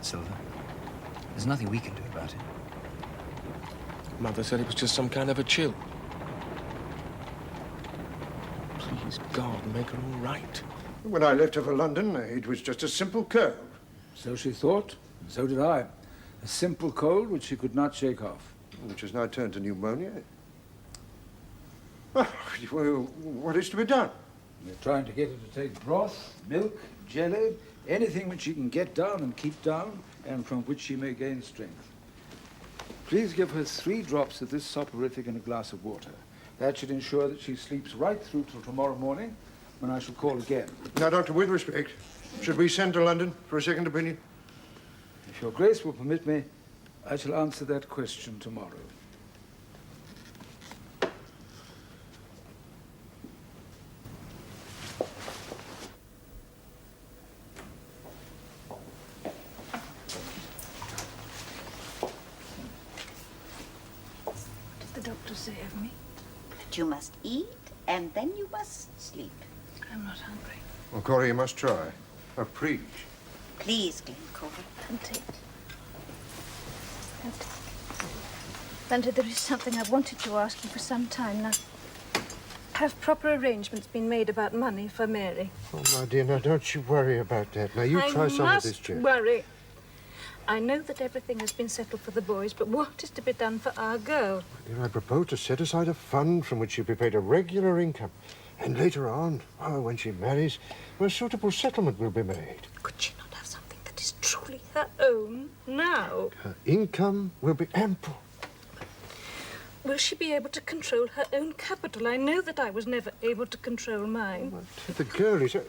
Silver. There's nothing we can do about it. Mother said it was just some kind of a chill. Please, God, make her all right. When I left her for London, it was just a simple cold. So she thought, and so did I. A simple cold which she could not shake off. Which has now turned to pneumonia. Well, what is to be done? We're trying to get her to take broth, milk, jelly, anything which she can get down and keep down, and from which she may gain strength. Please give her 3 drops of this soporific in a glass of water. That should ensure that she sleeps right through till tomorrow morning, when I shall call again. Now, Doctor, with respect, should we send to London for a second opinion? If your Grace will permit me, I shall answer that question tomorrow. What did the doctor say of me? That you must eat, and then you must sleep. I'm not hungry. Well, Corey, you must try. Now, preach. Please, Glencore. Plenty. Plenty, there is something I've wanted to ask you for some time now. Have proper arrangements been made about money for Mary? Oh, my dear, now, don't you worry about that. Now, you try some of this, Jim. I must worry. I know that everything has been settled for the boys, but what is to be done for our girl? Dear, I propose to set aside a fund from which she'll be paid a regular income. And later on, when she marries, a suitable settlement will be made. Could she not have something that is truly her own now? Her income will be ample. Will she be able to control her own capital? I know that I was never able to control mine. Well, the girl is... Here.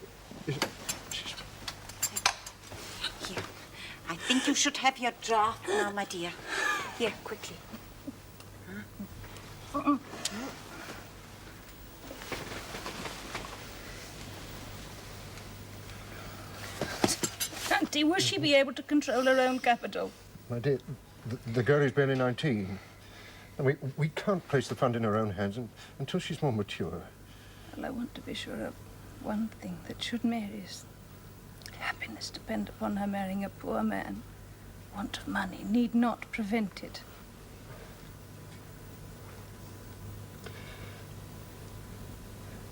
I think you should have your draught now, my dear. Here, quickly. Auntie, will she be able to control her own capital? My dear, the girl is barely 19. And we can't place the fund in her own hands until she's more mature. Well, I want to be sure of one thing, that should Mary's happiness depend upon her marrying a poor man, want of money need not prevent it.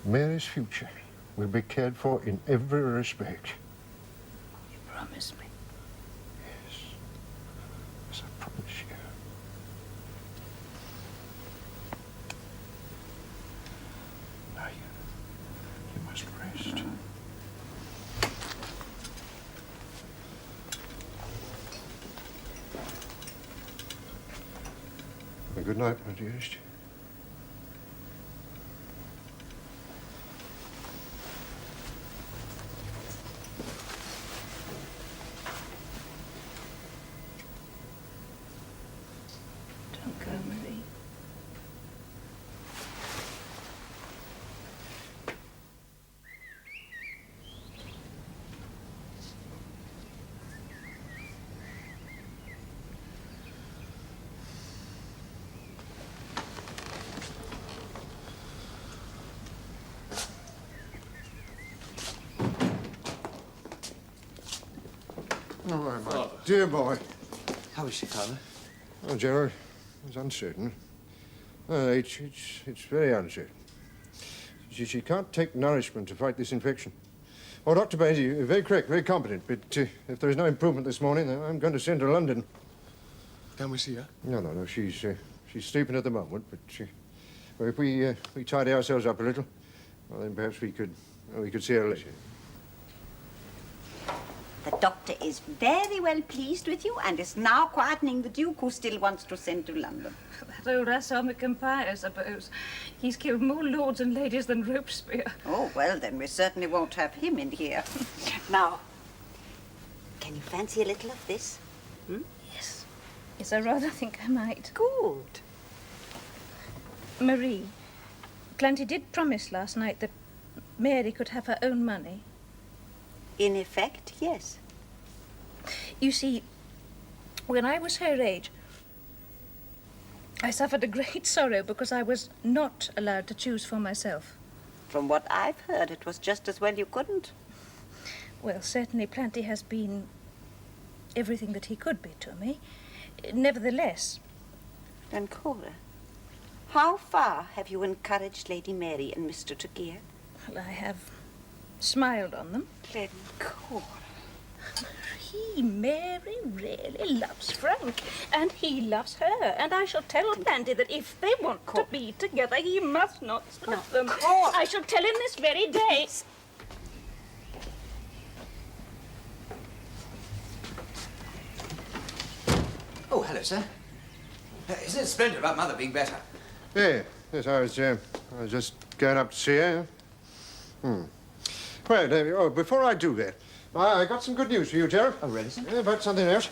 Mary's future will be cared for in every respect. You promise me? Yes. Yes, I promise you. Now you must rest. Well, good night, my dearest. Don't go, Marie. Oh, my dear boy. How is she, Father? Oh, Gerald, it's uncertain. It's very uncertain. She can't take nourishment to fight this infection. Oh, Dr. Baines, you're very correct, very competent, but if there is no improvement this morning, then I'm going to send her to London. Can we see her? No, she's sleeping at the moment, but well, if we tidy ourselves up a little, well, then perhaps we could see her later. The doctor is very well pleased with you and is now quietening the Duke, who still wants to send to London. That old ass Armic Empire, I suppose. He's killed more lords and ladies than Robespierre. Oh, well, then we certainly won't have him in here. Now, can you fancy a little of this? Yes. Yes, I rather think I might. Good. Marie, Clancy did promise last night that Mary could have her own money. In effect, yes. You see, when I was her age, I suffered a great sorrow because I was not allowed to choose for myself. From what I've heard, it was just as well you couldn't. Well, certainly Planty has been everything that he could be to me. Nevertheless... Glencora, how far have you encouraged Lady Mary and Mr. Tregear? Well, I have smiled on them. Glencora. Mary really loves Frank, and he loves her, and I shall tell Blandy that if they want to be together, he must not stop them. I shall tell him this very day. Oh, hello, sir. Isn't it splendid about Mother being better? Yeah, yes, I was just going up to see her. Well, before I do that, I got some good news for you, Gerald. Oh, really, sir? Yeah, about something else.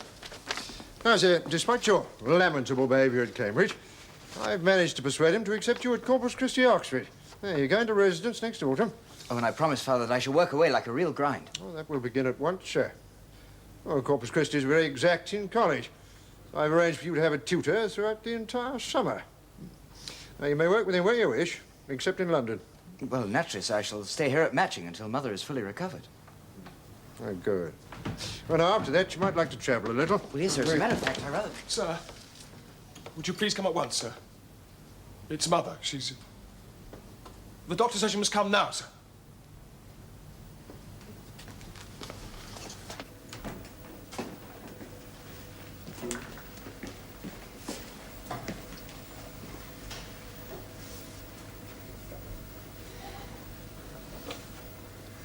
Now, sir, despite your lamentable behaviour at Cambridge, I've managed to persuade him to accept you at Corpus Christi, Oxford. There, you're going to residence next autumn. Oh, and I promised Father that I shall work away like a real grind. Oh, that will begin at once, sir. Oh, Corpus Christi is a very exacting college. I've arranged for you to have a tutor throughout the entire summer. Now, you may work with him where you wish, except in London. Well, naturally, sir, I shall stay here at Matching until Mother is fully recovered. Oh, good. Well, now, after that, you might like to travel a little. Well, yes, sir. As a matter of fact, I rather... Sir, would you please come at once, sir? It's Mother. She's... The doctor says you must come now, sir.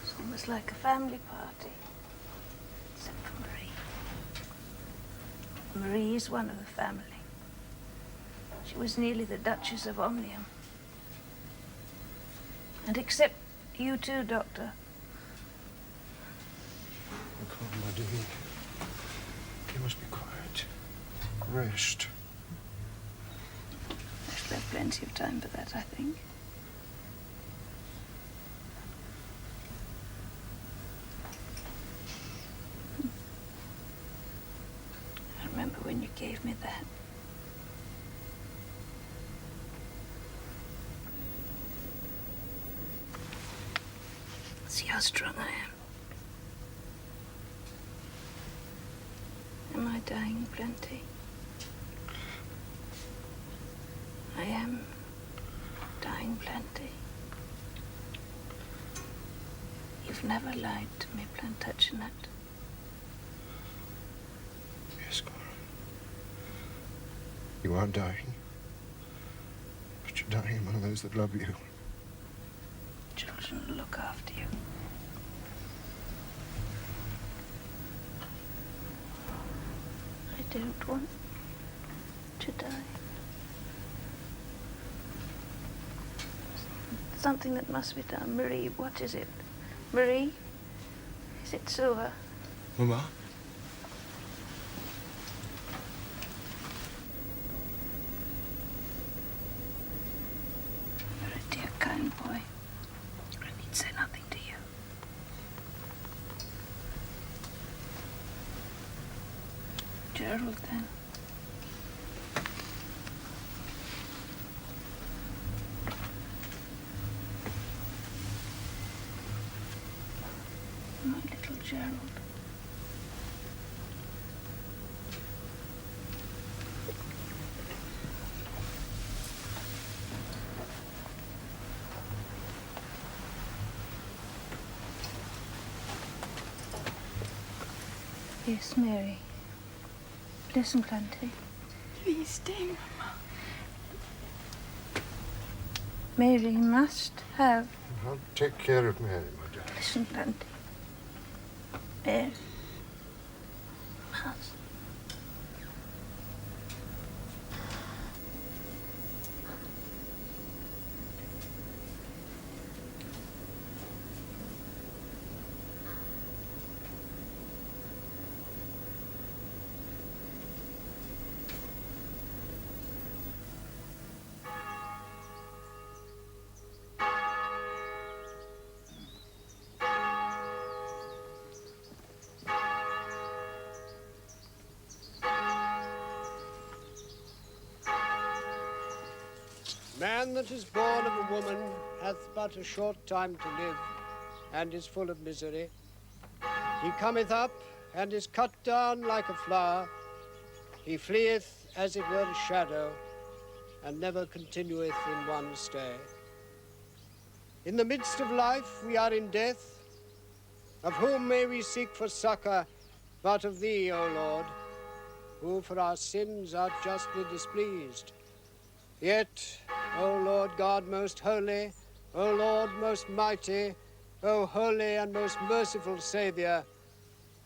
It's almost like a family party. Except for Marie. Marie is one of the family. She was nearly the Duchess of Omnium. And except you too, Doctor. Come, my dear. You must be quiet. Rest. I shall have plenty of time for that, I think. I remember when you gave me that. See how strong I am. Am I dying plenty? I am dying plenty. You've never lied to me, Plantagenet. Yes, Cora. You are dying. But you're dying among those that love you. Children will look after you. I don't want to die. Something that must be done. Marie, what is it? Marie? Is it sewer? Mama? You're a dear, kind boy. I need say nothing to you. Gerald, then. My little Gerald. Yes, Mary. Listen, Planty. Please stay, Mama. Mary must have... I'll take care of Mary, my dear. Listen, Planty. Mary must. Man that is born of a woman hath but a short time to live, and is full of misery. He cometh up and is cut down like a flower. He fleeth as it were a shadow, and never continueth in one stay. In the midst of life we are in death. Of whom may we seek for succor but of thee, O Lord, who for our sins art justly displeased? Yet, O Lord God most holy, O Lord most mighty, O holy and most merciful Saviour,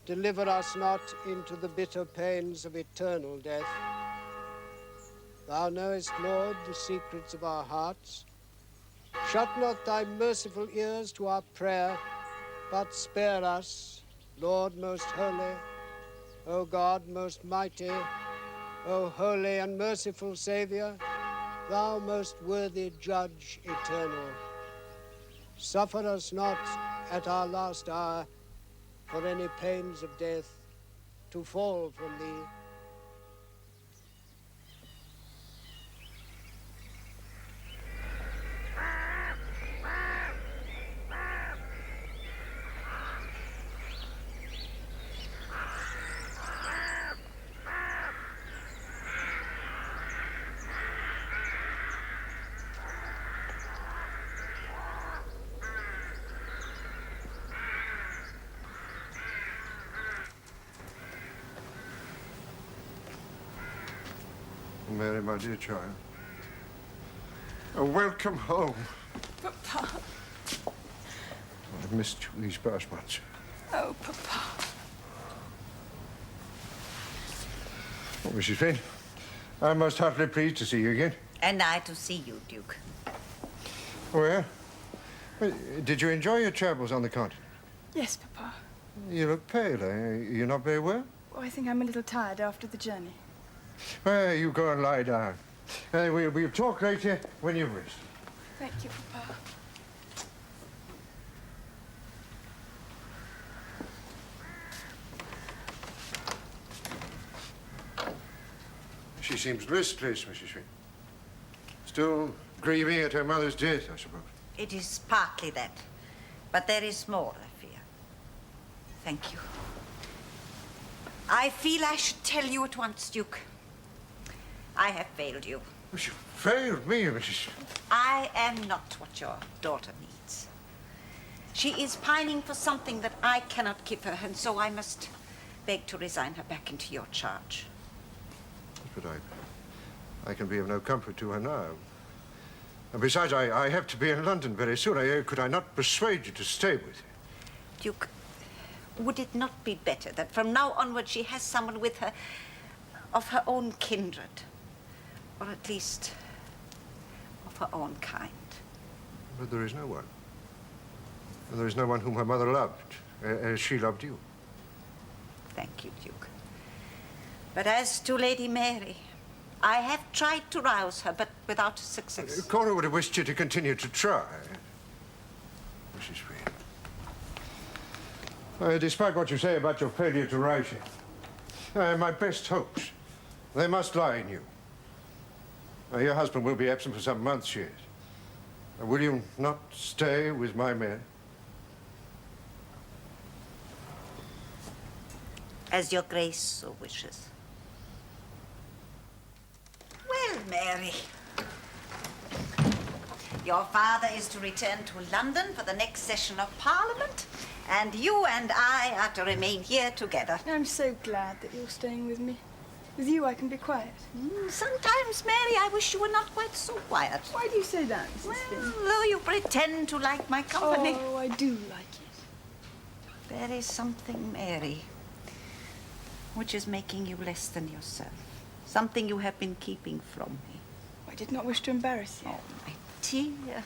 deliver us not into the bitter pains of eternal death. Thou knowest, Lord, the secrets of our hearts. Shut not thy merciful ears to our prayer, but spare us, Lord most holy, O God most mighty, O holy and merciful Saviour, thou most worthy Judge eternal. Suffer us not at our last hour for any pains of death to fall from thee. Mary, my dear child. Oh, welcome home. Papa. I've missed you these past months. Oh, Papa. Oh, Mrs. Finn, I'm most heartily pleased to see you again. And I to see you, Duke. Well, did you enjoy your travels on the continent? Yes, Papa. You look pale. You're not very well? Well, I think I'm a little tired after the journey. Well, you go and lie down. We'll talk later when you rest. Thank you, Papa. She seems listless, Mrs. Finn. Still grieving at her mother's death, I suppose. It is partly that, but there is more, I fear. Thank you. I feel I should tell you at once, Duke. I have failed you. You failed me, Mrs. I am not what your daughter needs. She is pining for something that I cannot give her, and so I must beg to resign her back into your charge. But I can be of no comfort to her now. And besides, I have to be in London very soon. Could I not persuade you to stay with me? Duke, would it not be better that from now onward she has someone with her of her own kindred? Or at least of her own kind? But there is no one. And there is no one whom her mother loved, as she loved you. Thank you, Duke. But as to Lady Mary, I have tried to rouse her, but without success. Cora would have wished you to continue to try, Mrs. Finn. Despite what you say about your failure to rise here, my best hopes, they must lie in you. Your husband will be absent for some months yet. Will you not stay with my Mary? As your grace so wishes. Well, Mary, your father is to return to London for the next session of Parliament, and you and I are to remain here together. I'm so glad that you're staying with me. With you, I can be quiet. Sometimes, Mary, I wish you were not quite so quiet. Why do you say that, Mrs. Well, Finn? though you pretend to like my company. Oh, I do like it. There is something, Mary, which is making you less than yourself. Something you have been keeping from me. I did not wish to embarrass you. Oh, my dear,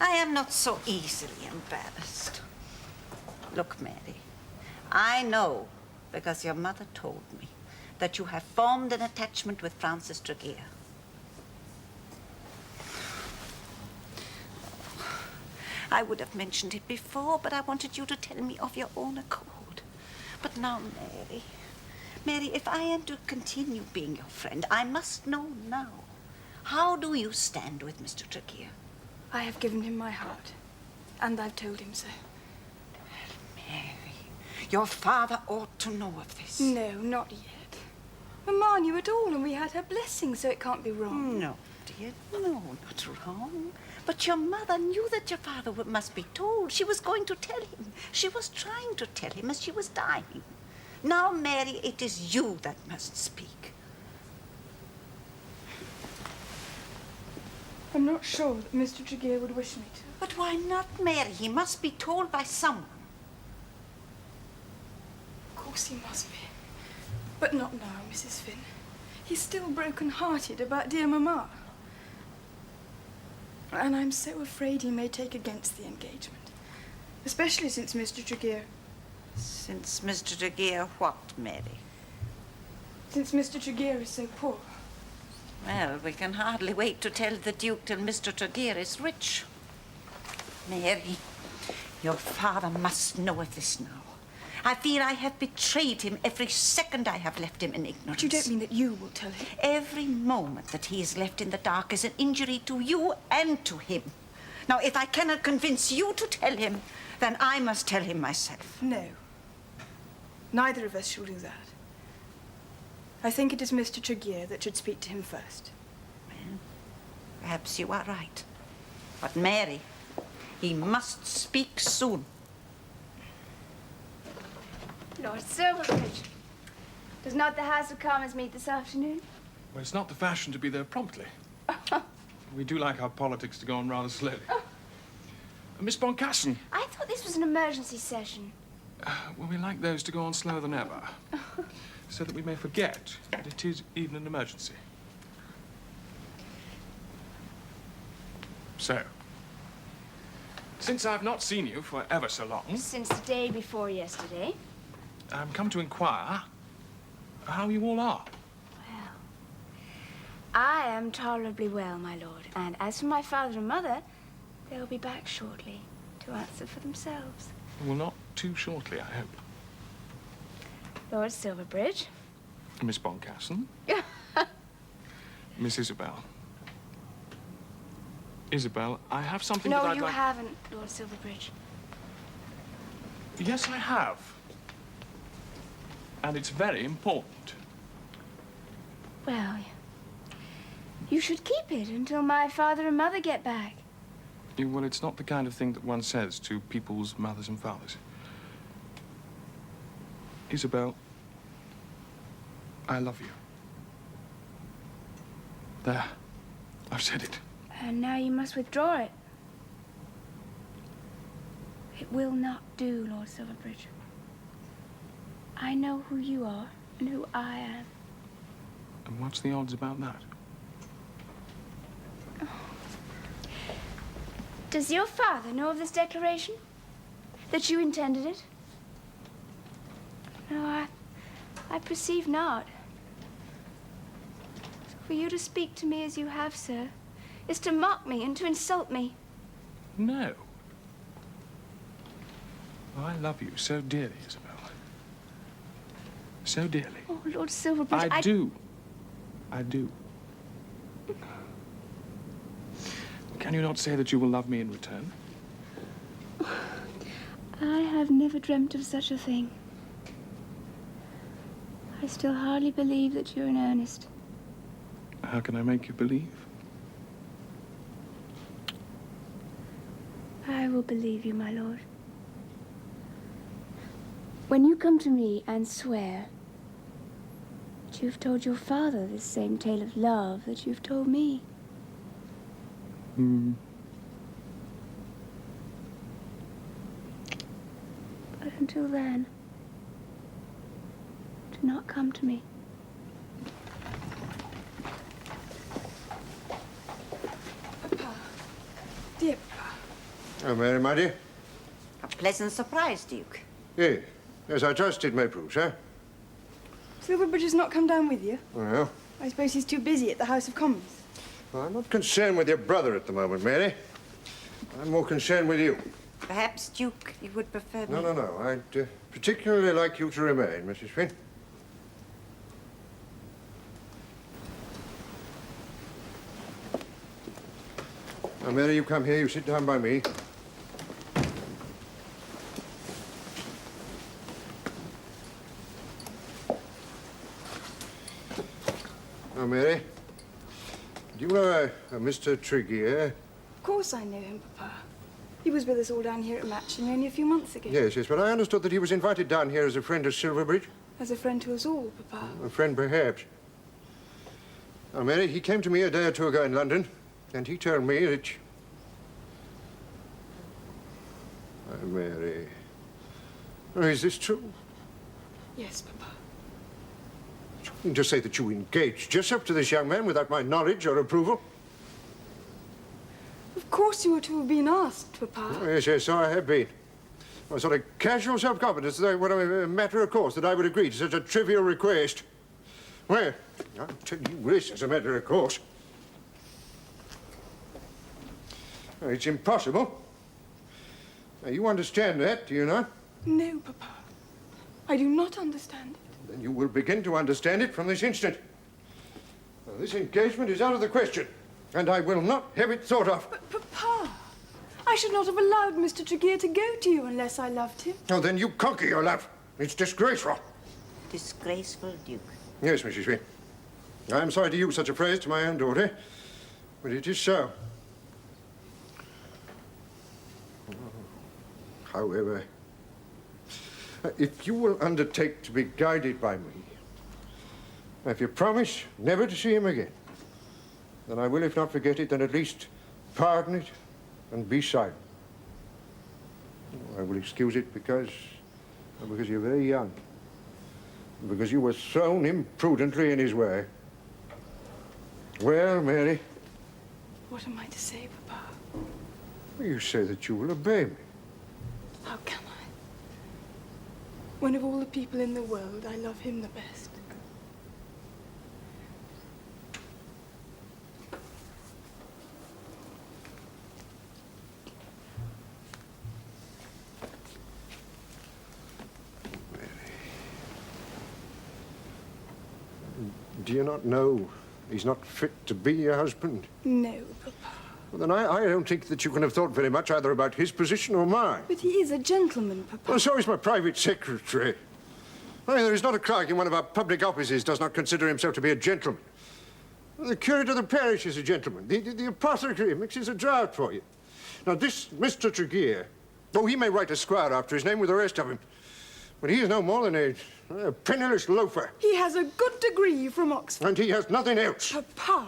I am not so easily embarrassed. Look, Mary, I know, because your mother told me, that you have formed an attachment with Francis Tregear. I would have mentioned it before, but I wanted you to tell me of your own accord. But now, Mary, if I am to continue being your friend, I must know now. How do you stand with Mr. Tregear? I have given him my heart, and I've told him so. Mary, Your father ought to know of this. No, not yet. Mamma knew it all, and we had her blessing, so it can't be wrong. No, dear, no, not wrong. But your mother knew that your father must be told. She was going to tell him. She was trying to tell him as she was dying. Now, Mary, it is you that must speak. I'm not sure that Mr. Tregear would wish me to. But why not, Mary? He must be told by someone. Of course he must be. But not now, Mrs. Finn. He's still broken-hearted about dear Mamma. And I'm so afraid he may take against the engagement. Especially since Mr. Tregear... Since Mr. Tregear what, Mary? Since Mr. Tregear is so poor. Well, we can hardly wait to tell the Duke till Mr. Tregear is rich. Mary, your father must know of this now. I fear I have betrayed him every second I have left him in ignorance. But you don't mean that you will tell him? Every moment that he is left in the dark is an injury to you and to him. Now, if I cannot convince you to tell him, then I must tell him myself. No. Neither of us shall do that. I think it is Mr. Tregear that should speak to him first. Well, perhaps you are right. But Mary, he must speak soon. Lord Silverbridge, does not the House of Commons meet this afternoon? Well, it's not the fashion to be there promptly. We do like our politics to go on rather slowly. Miss Boncassen. I thought this was an emergency session. Well, we like those to go on slower than ever, so that we may forget that it is even an emergency. So, since I've not seen you for ever so long... Since the day before yesterday. I've come to inquire how you all are. Well, I am tolerably well, my lord. And as for my father and mother, they'll be back shortly to answer for themselves. Well, not too shortly, I hope. Lord Silverbridge. Miss Boncassen. Miss Isabel. Isabel, I have something that I'd like... No, you haven't, Lord Silverbridge. Yes, I have. And it's very important. Well, you should keep it until my father and mother get back. Well, it's not the kind of thing that one says to people's mothers and fathers. Isabel, I love you. There. I've said it. And now you must withdraw it. It will not do, Lord Silverbridge. I know who you are and who I am. And what's the odds about that? Does your father know of this declaration? That you intended it? No, I perceive not. So for you to speak to me as you have, sir, is to mock me and to insult me. No. I love you so dearly, Isabel. So dearly. Oh, Lord Silverbridge, I do. I do. Can you not say that you will love me in return? I have never dreamt of such a thing. I still hardly believe that you're in earnest. How can I make you believe? I will believe you, my lord. When you come to me and swear that you've told your father this same tale of love that you've told me. But until then, do not come to me. Papa. Dear Papa. Oh, Mary, my dear. A pleasant surprise, Duke. Yes. Yes, I trust it may prove, sir. Silverbridge has not come down with you. Well, I suppose he's too busy at the House of Commons. I'm not concerned with your brother at the moment, Mary. I'm more concerned with you. Perhaps, Duke, you would prefer me... No. I'd particularly like you to remain, Mrs. Finn. Now, Mary, you come here. You sit down by me. Oh, Mary, do you know a Mr. Tregear? Of course I know him, Papa. He was with us all down here at Matching only a few months ago. Yes, but I understood that he was invited down here as a friend of Silverbridge. As a friend to us all, Papa. A friend, perhaps. Now, Mary, he came to me a day or two ago in London, and he told me that... Oh, Mary... Oh, is this true? Yes, Papa. You mean to say that you engaged yourself to this young man without my knowledge or approval? Of course you were to have been asked, Papa. Oh, yes, so I have been. A sort of casual self-confidence, that a matter of course, that I would agree to such a trivial request. Well, I'll tell you this as a matter of course. It's impossible. Now, you understand that, do you not? No, Papa. I do not understand it. Then you will begin to understand it from this instant. Now, this engagement is out of the question, and I will not have it thought of. But, Papa, I should not have allowed Mr. Tregear to go to you unless I loved him. Oh, then you conquer your love. It's disgraceful. Disgraceful, Duke. Yes, Mrs. Finn. I am sorry to use such a phrase to my own daughter, but it is so. However, if you will undertake to be guided by me, if you promise never to see him again, then I will, if not forget it, then at least pardon it and be silent. I will excuse it because you're very young, because you were thrown imprudently in his way. Well, Mary? What am I to say, Papa? You say that you will obey me. How can I? When of all the people in the world, I love him the best. Do you not know he's not fit to be your husband? No, Papa. Well, then I don't think that you can have thought very much either about his position or mine. But he is a gentleman, Papa. Well, so is my private secretary. I mean, there is not a clerk in one of our public offices does not consider himself to be a gentleman. The curate of the parish is a gentleman. The apothecary mixes a draught for you. Now, this Mr. Tregear, though he may write a squire after his name with the rest of him, but he is no more than a penniless loafer. He has a good degree from Oxford. And he has nothing else. Papa,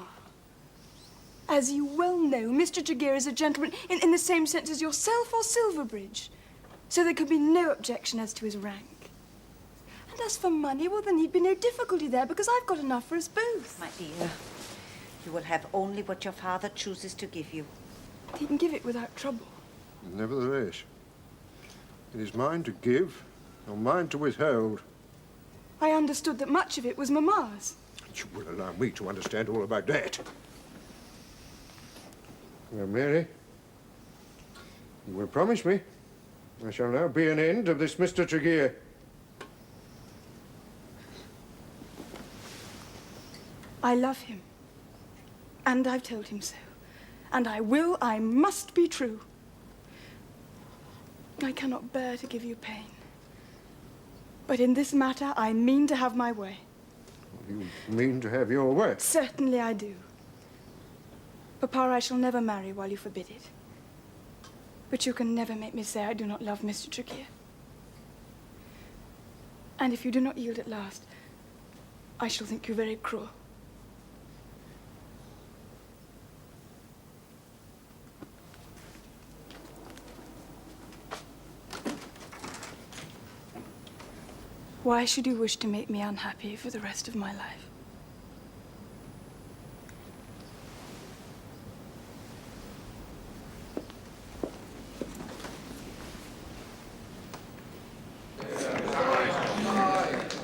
as you well know, Mr. Tregear is a gentleman in the same sense as yourself or Silverbridge. So there could be no objection as to his rank. And as for money, well, then he'd be no difficulty there, because I've got enough for us both. My dear, you will have only what your father chooses to give you. He can give it without trouble. Nevertheless, it is mine to give, or mine to withhold. I understood that much of it was Mamma's. You will allow me to understand all about that. Well, Mary, you will promise me there shall now be an end of this Mr. Tregear. I love him. And I've told him so. And I must be true. I cannot bear to give you pain. But in this matter, I mean to have my way. You mean to have your way? Certainly I do. Papa, I shall never marry while you forbid it. But you can never make me say I do not love Mr. Tregear. And if you do not yield at last, I shall think you very cruel. Why should you wish to make me unhappy for the rest of my life?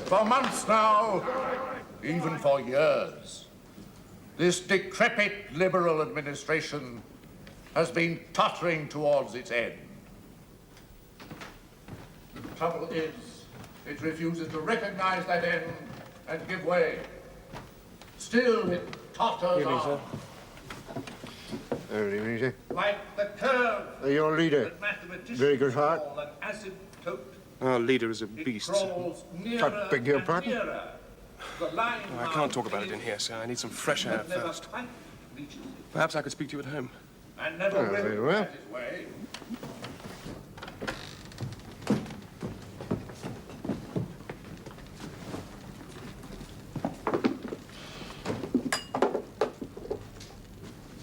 For months now, even for years, this decrepit Liberal administration has been tottering towards its end. The trouble is, it refuses to recognize that end and give way. Still, it totters on. Good evening, sir. Like the curve Your leader. that mathematicians Very good heart. call an asymptote. Our leader is a It beast. crawls nearer I beg your and pardon? nearer I can't talk about it in here, sir. I need some fresh air first. Perhaps I could speak to you at home. Very well.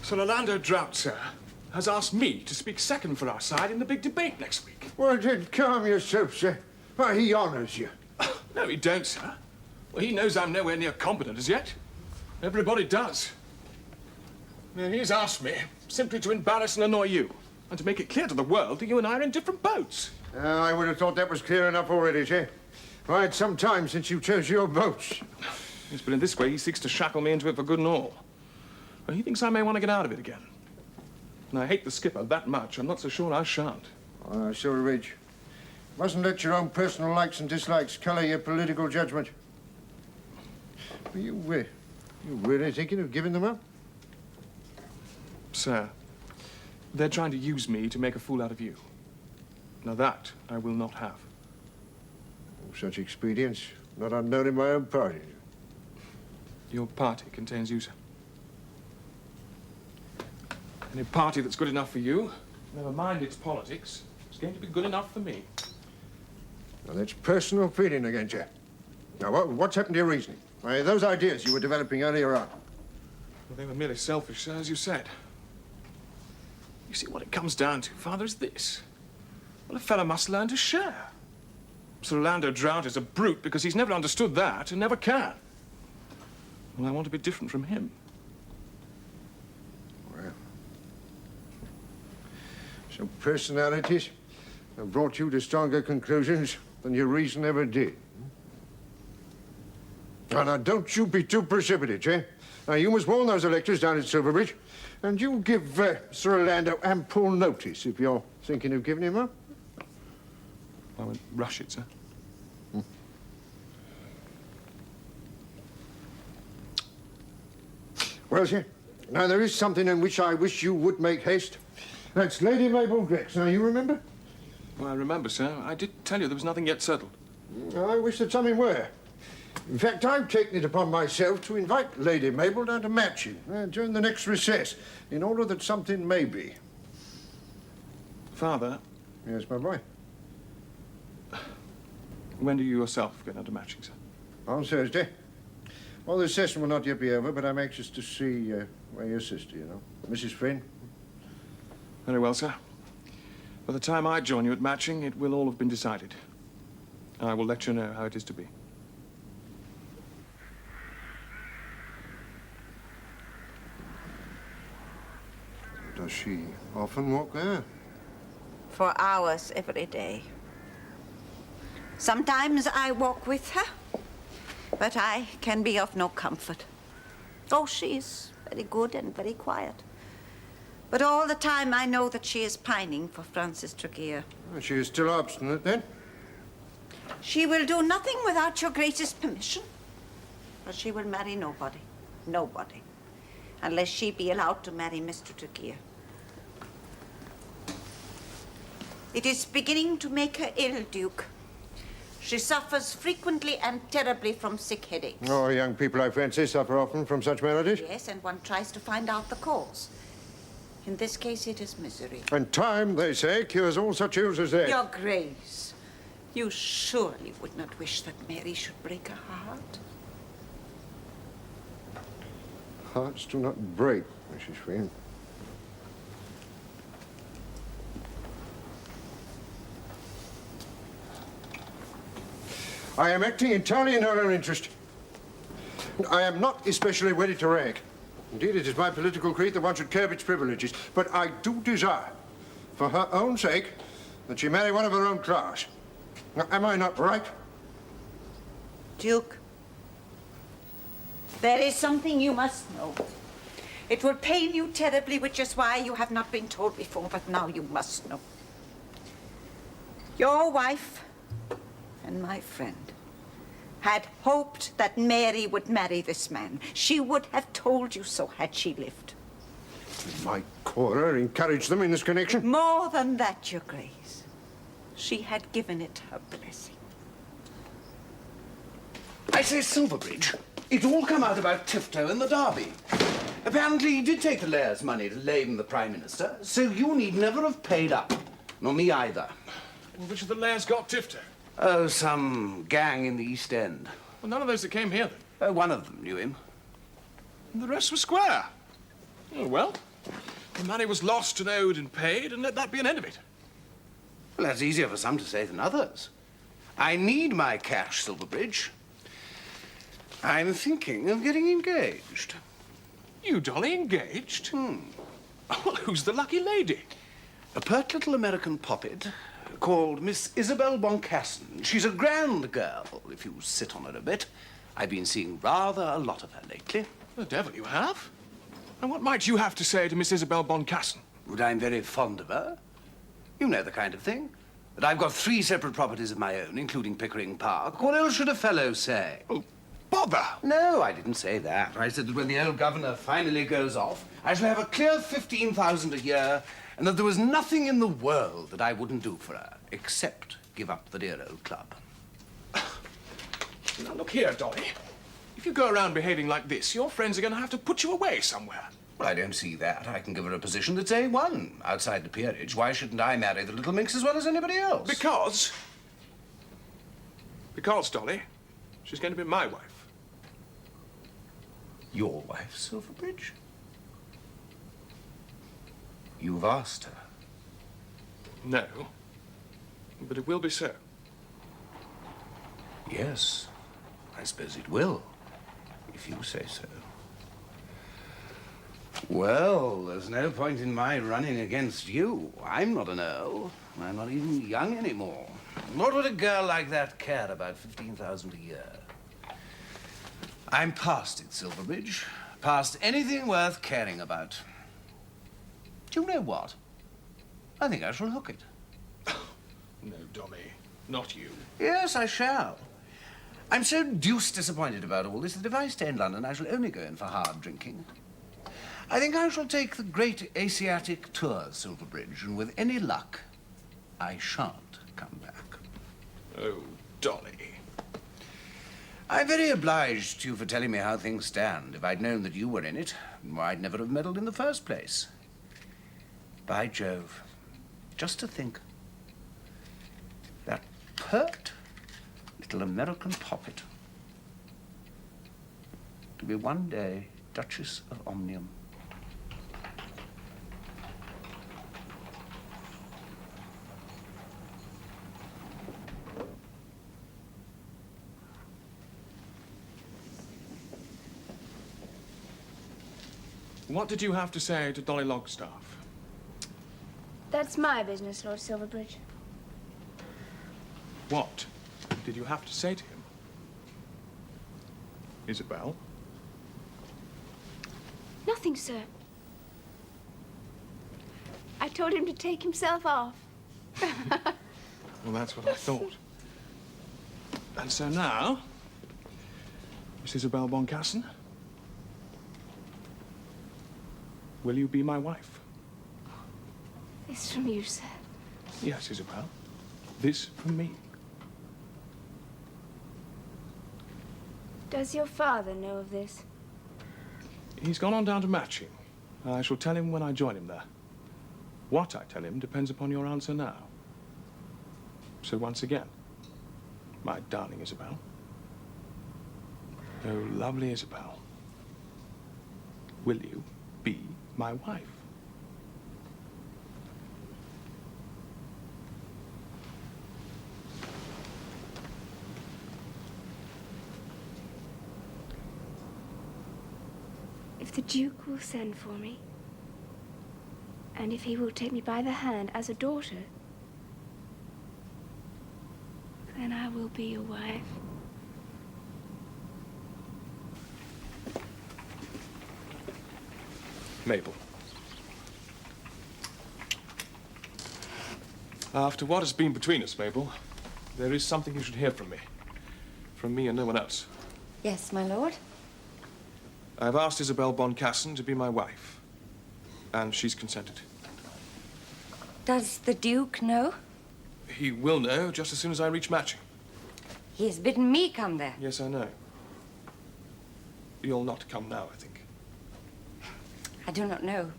Sir Orlando Drought, sir, has asked me to speak second for our side in the big debate next week. Well, then calm yourself, sir. Why, he honours you. No, he don't, sir. Well, he knows I'm nowhere near competent as yet. Everybody does. Now, he's asked me simply to embarrass and annoy you, and to make it clear to the world that you and I are in different boats. I would have thought that was clear enough already, sir. Why, it's some time since you chose your boats. Yes, but in this way, he seeks to shackle me into it for good and all. Well, he thinks I may want to get out of it again. And I hate the skipper that much, I'm not so sure I shan't. Silverbridge, mustn't let your own personal likes and dislikes colour your political judgment. Are you really thinking of giving them up? Sir, they're trying to use me to make a fool out of you. Now that I will not have. Such expedients, not unknown in my own party. Your party contains you, sir. Any party that's good enough for you, never mind its politics, is going to be good enough for me. Now, that's personal feeling against you. Now, what's happened to your reasoning? Those ideas you were developing earlier on. Well, they were merely selfish, sir, as you said. You see, what it comes down to, Father, is this. Well, a fellow must learn to share. Sir Orlando Drought is a brute because he's never understood that and never can. Well, I want to be different from him. Well, so personalities have brought you to stronger conclusions than your reason ever did. Now, don't you be too precipitate, eh? Now, you must warn those electors down at Silverbridge, and you give Sir Orlando ample notice if you're thinking of giving him up. I won't rush it, sir. Well, sir, now there is something in which I wish you would make haste. That's Lady Mabel Grex. Now, you remember? Well, I remember, sir. I did tell you there was nothing yet settled. I wish that something were. In fact, I've taken it upon myself to invite Lady Mabel down to Matching during the next recess, in order that something may be. Father? Yes, my boy? When do you yourself go down to Matching, sir? On Thursday. Well, the session will not yet be over, but I'm anxious to see your sister, you know, Mrs. Finn. Very well, sir. By the time I join you at Matching, it will all have been decided. I will let you know how it is to be. Does she often walk there? For hours every day. Sometimes I walk with her, but I can be of no comfort. Oh, she is very good and very quiet. But all the time I know that she is pining for Francis Tregear. She is still obstinate, then? She will do nothing without your Grace's permission. But she will marry nobody. Nobody. Unless she be allowed to marry Mr. Tregear. It is beginning to make her ill, Duke. She suffers frequently and terribly from sick headaches. Oh, young people, I fancy, suffer often from such maladies. Yes, and one tries to find out the cause. In this case, it is misery. And time, they say, cures all such ills as that. Your Grace, you surely would not wish that Mary should break her heart? Hearts do not break, Mrs. Finn. I am acting entirely in her own interest. I am not especially wedded to rank. Indeed, it is my political creed that one should curb its privileges. But I do desire, for her own sake, that she marry one of her own class. Now, am I not right? Duke, there is something you must know. It will pain you terribly, which is why you have not been told before, but now you must know. Your wife and my friend had hoped that Mary would marry this man. She would have told you so had she lived. My Cora encouraged them in this connection? More than that, Your Grace. She had given it her blessing. I say, Silverbridge, it all come out about Tifto and the Derby. Apparently he did take the Lair's money to lame the Prime Minister, so you need never have paid up. Nor me either. Well, which of the Lairs got Tifto? Oh, some gang in the East End. Well, none of those that came here, then. One of them knew him. And the rest were square. Oh, well, the money was lost and owed and paid, and let that be an end of it. Well, that's easier for some to say than others. I need my cash, Silverbridge. I'm thinking of getting engaged. You, Dolly, engaged? Hmm. Well, who's the lucky lady? A pert little American poppet called Miss Isabel Boncassen. She's a grand girl, if you sit on her a bit. I've been seeing rather a lot of her lately. The devil you have. And what might you have to say to Miss Isabel Boncassen? But I'm very fond of her. You know the kind of thing. That I've got 3 separate properties of my own, including Pickering Park. What else should a fellow say? Oh, bother! No, I didn't say that. I said that when the old governor finally goes off, I shall have a clear 15,000 a year, and that there was nothing in the world that I wouldn't do for her, except give up the dear old club. Now, look here, Dolly. If you go around behaving like this, your friends are going to have to put you away somewhere. Well, I don't see that. I can give her a position that's A1. Outside the peerage, why shouldn't I marry the little minx as well as anybody else? Because, Dolly, she's going to be my wife. Your wife, Silverbridge? You've asked her. No, but it will be so. Yes, I suppose it will, if you say so. Well, there's no point in my running against you. I'm not an earl. I'm not even young anymore. What would a girl like that care about 15,000 a year? I'm past it, Silverbridge. Past anything worth caring about. Do you know what? I think I shall hook it. No, Dolly, not you. Yes, I shall. I'm so deuced disappointed about all this that if I stay in London, I shall only go in for hard drinking. I think I shall take the great Asiatic tour, Silverbridge, and with any luck, I shan't come back. Oh, Dolly. I'm very obliged to you for telling me how things stand. If I'd known that you were in it, I'd never have meddled in the first place. By Jove, just to think. That pert little American poppet to be one day Duchess of Omnium. What did you have to say to Dolly Longstaff? That's my business, Lord Silverbridge. What did you have to say to him? Isabel? Nothing, sir. I told him to take himself off. Well, that's what I thought. And so now, Miss Isabel Boncassen, will you be my wife? This from you, sir. Yes, Isabel. This from me. Does your father know of this? He's gone on down to Matching. I shall tell him when I join him there. What I tell him depends upon your answer now. So once again, my darling Isabel. Oh, lovely Isabel. Will you be my wife? If the Duke will send for me, and if he will take me by the hand as a daughter, then I will be your wife. Mabel. After what has been between us, Mabel, there is something you should hear from me. From me and no one else. Yes, my lord. I've asked Isabel Boncassen to be my wife, and she's consented. Does the Duke know? He will know just as soon as I reach Matching. He has bidden me come there. Yes, I know. You'll not come now, I think. I do not know.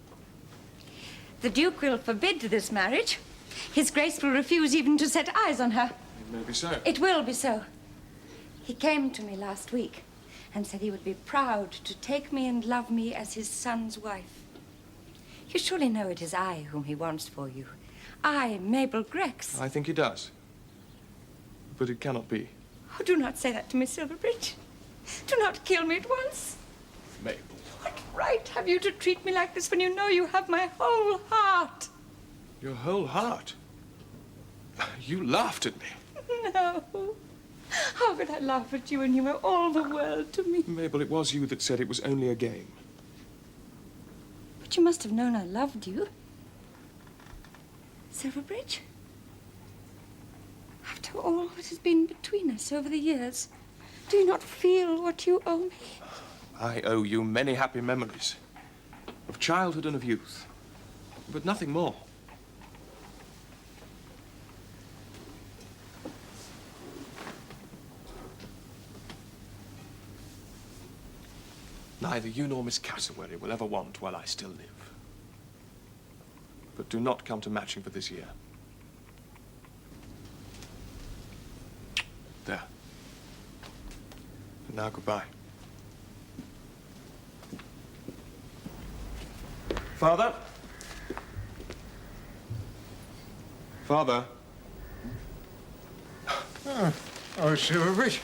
The Duke will forbid this marriage. His Grace will refuse even to set eyes on her. It may be so. It will be so. He came to me last week and said he would be proud to take me and love me as his son's wife. You surely know it is I whom he wants for you. I, Mabel Grex. I think he does. But it cannot be. Oh, do not say that to me, Silverbridge. Do not kill me at once. Mabel. What right have you to treat me like this when you know you have my whole heart? Your whole heart? You laughed at me. No. How could I laugh at you when you were all the world to me? Mabel, it was you that said it was only a game. But you must have known I loved you. Silverbridge? After all what has been between us over the years, do you not feel what you owe me? I owe you many happy memories of childhood and of youth, but nothing more. Neither you nor Miss Cassowary will ever want while I still live. But do not come to Matching for this year. There. And now goodbye. Father? Father? Oh, Silverbridge.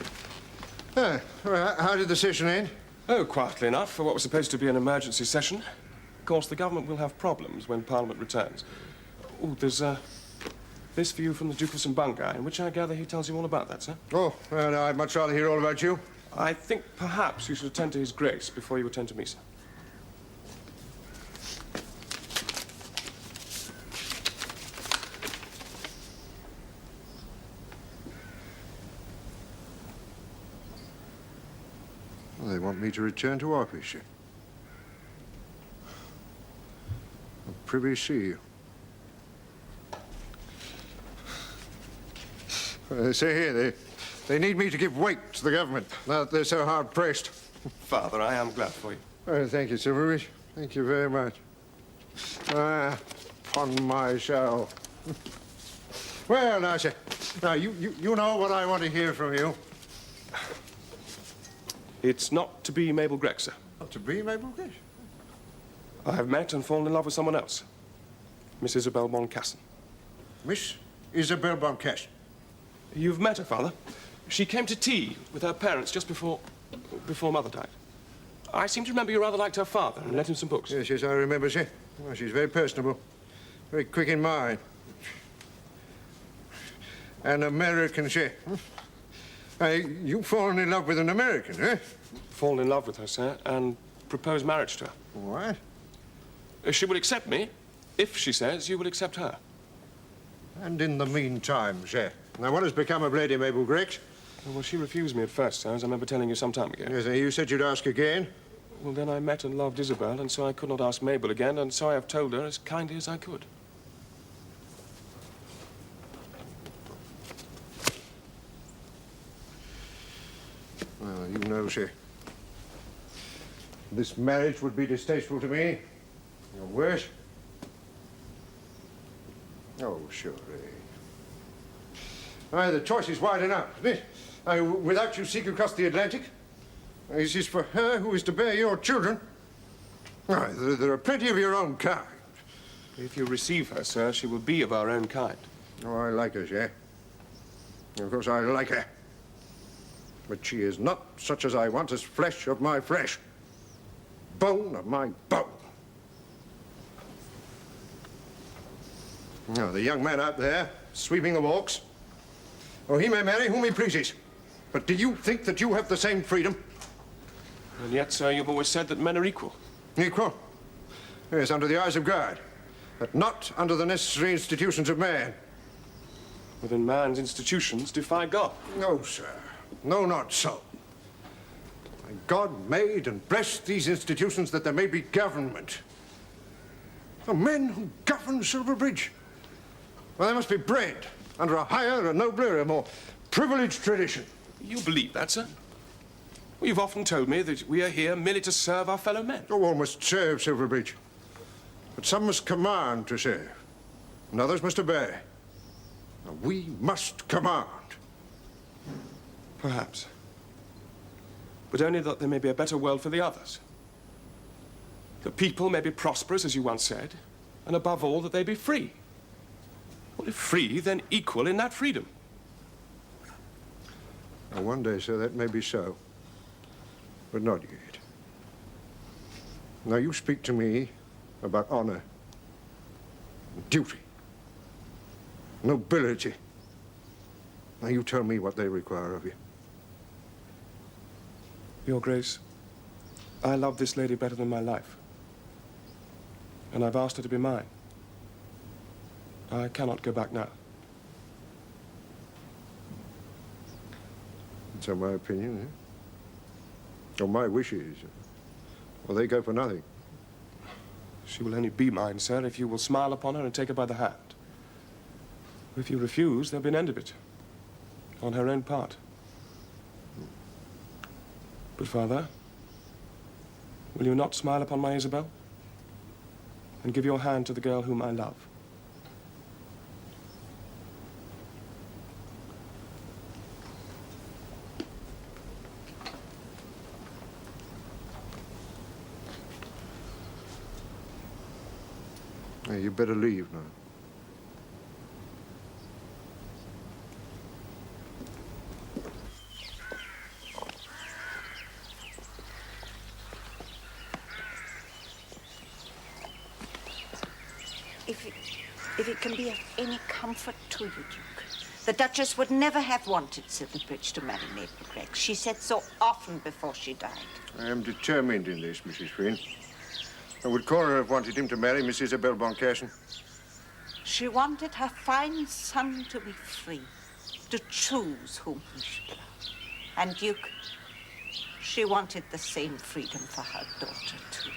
How did the session end? Oh, quietly enough for what was supposed to be an emergency session. Of course, the government will have problems when Parliament returns. Oh, there's this for you from the Duchess and Bungay, in which I gather he tells you all about that, sir. Oh, well, no, I'd much rather hear all about you. I think perhaps you should attend to His Grace before you attend to me, sir. Well, they want me to return to Hampshire. I'm privy to see you. They say here they need me to give weight to the government, now that they're so hard-pressed. Father, I am glad for you. Oh, thank you, Silverbridge. Thank you very much. Upon my soul. Well, now, sir, now, you know what I want to hear from you. It's not to be Mabel Grex, sir. Not to be Mabel Grex? I have met and fallen in love with someone else. Miss Isabel Boncassen. Miss Isabel Boncassen? You've met her, Father. She came to tea with her parents just before Mother died. I seem to remember you rather liked her father and lent him some books. Yes, I remember, sir. Well, she's very personable, very quick in mind. An American, sir. You've fallen in love with an American, eh? Fallen in love with her, sir, and proposed marriage to her. What? She will accept me if she says you will accept her. And in the meantime, sir. Now, what has become of Lady Mabel Grex? Well, she refused me at first, sir, as I remember telling you some time ago. Yes, you said you'd ask again. Well, then I met and loved Isabel, and so I could not ask Mabel again, and so I have told her as kindly as I could. Well, you know, sir, this marriage would be distasteful to me. Or worse. Oh, surely. The choice is wide enough, isn't it? Without you seek across the Atlantic, this is for her who is to bear your children. There are plenty of your own kind. If you receive her, sir, she will be of our own kind. Oh, I like her, sir. Of course, I like her. But she is not such as I want as flesh of my flesh, bone of my bone. Now, the young man out there, sweeping the walks, oh, he may marry whom he pleases. But do you think that you have the same freedom? And yet, sir, you've always said that men are equal. Equal? Yes, under the eyes of God, but not under the necessary institutions of man. Within man's institutions defy God. No, sir. No, not so. God made and blessed these institutions that there may be government. The men who govern Silverbridge, well, they must be bred under a higher, a nobler, a more privileged tradition. You believe that, sir? Well, you've often told me that we are here merely to serve our fellow men. Oh, all must serve, Silverbridge. But some must command to serve, and others must obey. And we must command. Perhaps. But only that there may be a better world for the others. The people may be prosperous, as you once said, and above all, that they be free. Well, if free, then equal in that freedom. Now, one day, sir, that may be so, but not yet. Now, you speak to me about honor, duty, nobility. Now, you tell me what they require of you. Your Grace, I love this lady better than my life. And I've asked her to be mine. I cannot go back now. So my opinion, eh? Or my wishes. Well, they go for nothing. She will only be mine, sir, if you will smile upon her and take her by the hand. If you refuse, there'll be an end of it. On her own part. But, Father, will you not smile upon my Isabel? And give your hand to the girl whom I love? Now, you better leave now. If it can be of any comfort to you, Duke, the Duchess would never have wanted Silverbridge to marry Maple Gregg. She said so often before she died. I am determined in this, Mrs. Finn. And would Cora have wanted him to marry Miss Isabel Boncassen? She wanted her fine son to be free, to choose whom he should love. And, Duke, she wanted the same freedom for her daughter, too.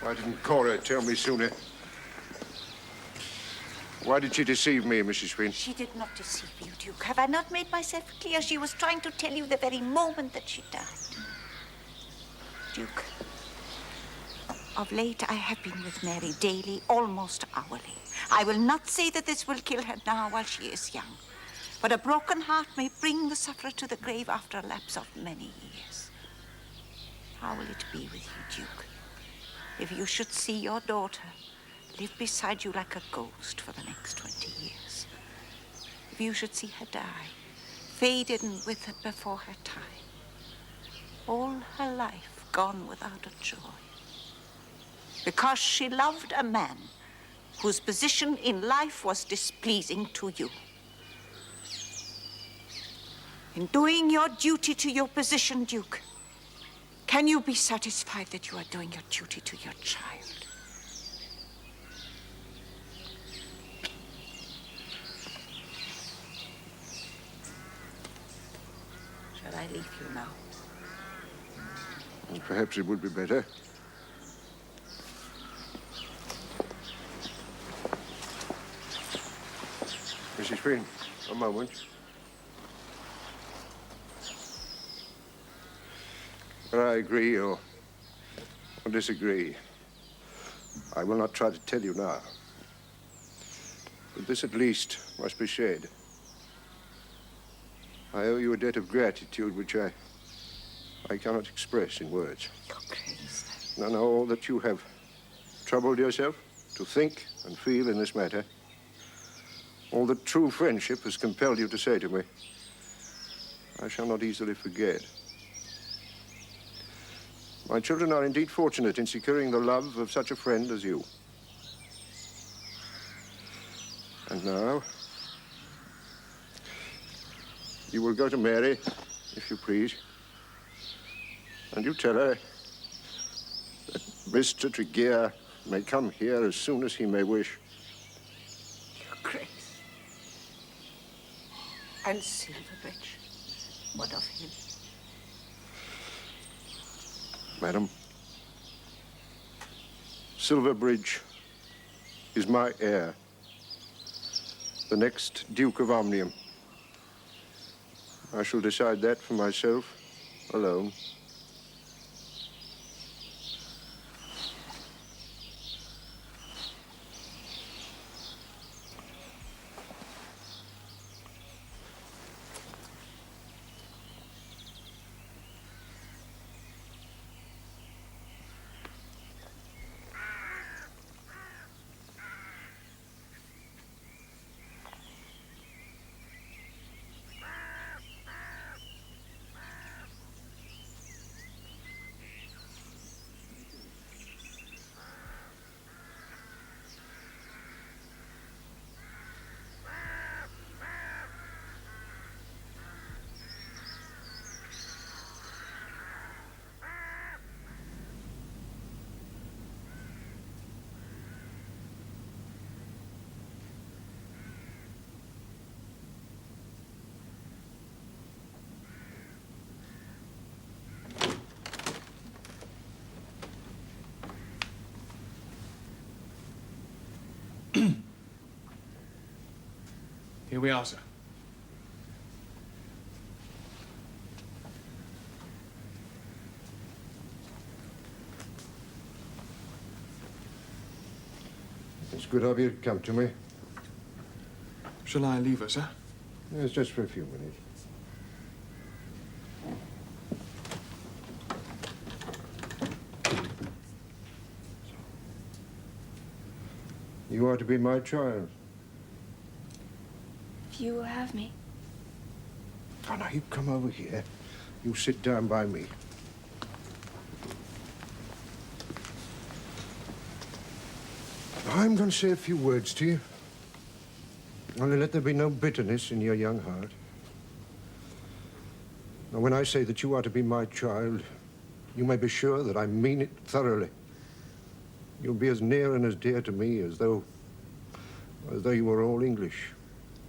Why didn't Cora tell me sooner? Why did she deceive me, Mrs. Finn? She did not deceive you, Duke. Have I not made myself clear? She was trying to tell you the very moment that she died. Duke, of late I have been with Mary daily, almost hourly. I will not say that this will kill her now while she is young, but a broken heart may bring the sufferer to the grave after a lapse of many years. How will it be with you, Duke, if you should see your daughter live beside you like a ghost for the next 20 years? If you should see her die, faded and withered before her time, all her life gone without a joy, because she loved a man whose position in life was displeasing to you. In doing your duty to your position, Duke, can you be satisfied that you are doing your duty to your child? Shall I leave you now? Perhaps it would be better. Mrs. Finn, a moment. Whether I agree or disagree, I will not try to tell you now. But this at least must be said. I owe you a debt of gratitude which I cannot express in words. Your Grace. None all that you have troubled yourself to think and feel in this matter, all that true friendship has compelled you to say to me, I shall not easily forget. My children are indeed fortunate in securing the love of such a friend as you. And now, you will go to Mary, if you please, and you tell her that Mr. Tregear may come here as soon as he may wish. Your Grace. And Silverbridge, what of him? Madam, Silverbridge is my heir, the next Duke of Omnium. I shall decide that for myself alone. Here we are, sir. It's good of you to come to me. Shall I leave her, sir? It's just for a few minutes. You are to be my child. If you will have me. Oh, now, you come over here. You sit down by me. I'm going to say a few words to you. Only let there be no bitterness in your young heart. Now, when I say that you are to be my child, you may be sure that I mean it thoroughly. You'll be as near and as dear to me as though you were all English.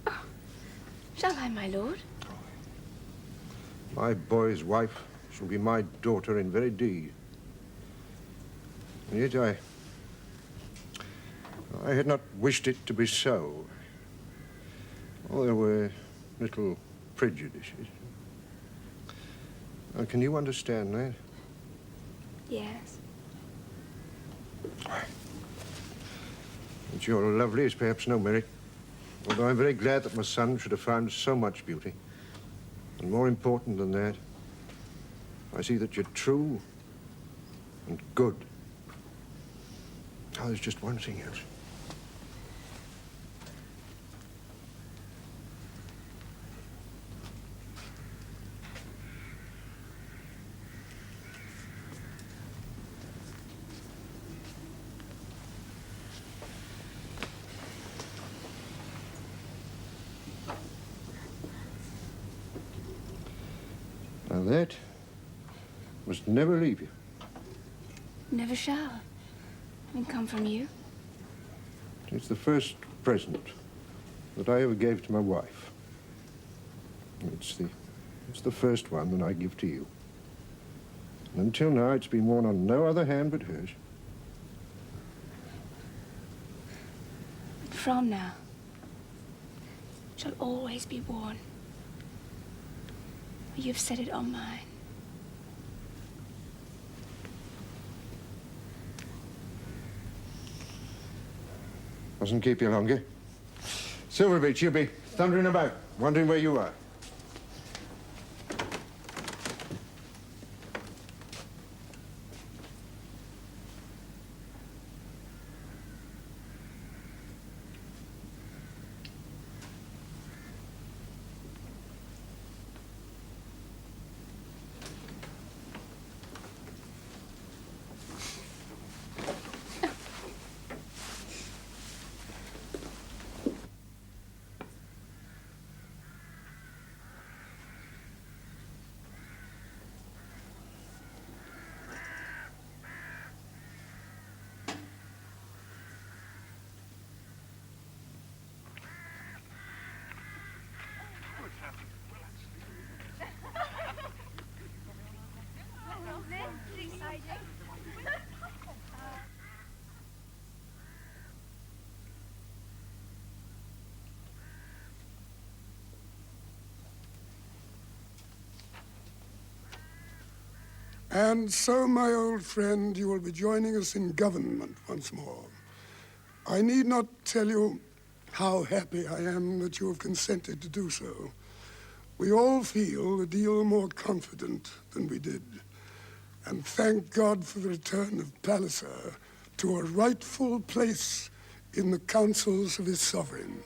Oh, shall I, my lord? My boy's wife shall be my daughter in very deed. And yet I had not wished it to be so. Oh, there were little prejudices. Now, can you understand that? Yes. That you're lovely is perhaps no merit, although I'm very glad that my son should have found so much beauty. And more important than that, I see that you're true and good. Oh, there's just one thing else. Now that must never leave you. Never shall. Having come from you. It's the first present that I ever gave to my wife. It's the first one that I give to you. And until now, it's been worn on no other hand but hers. From now, it shall always be worn. You've set it on mine. Mustn't keep you longer. Silverbridge, you'll be thundering about, wondering where you are. And so, my old friend, you will be joining us in government once more. I need not tell you how happy I am that you have consented to do so. We all feel a deal more confident than we did. And thank God for the return of Palliser to a rightful place in the councils of his sovereign.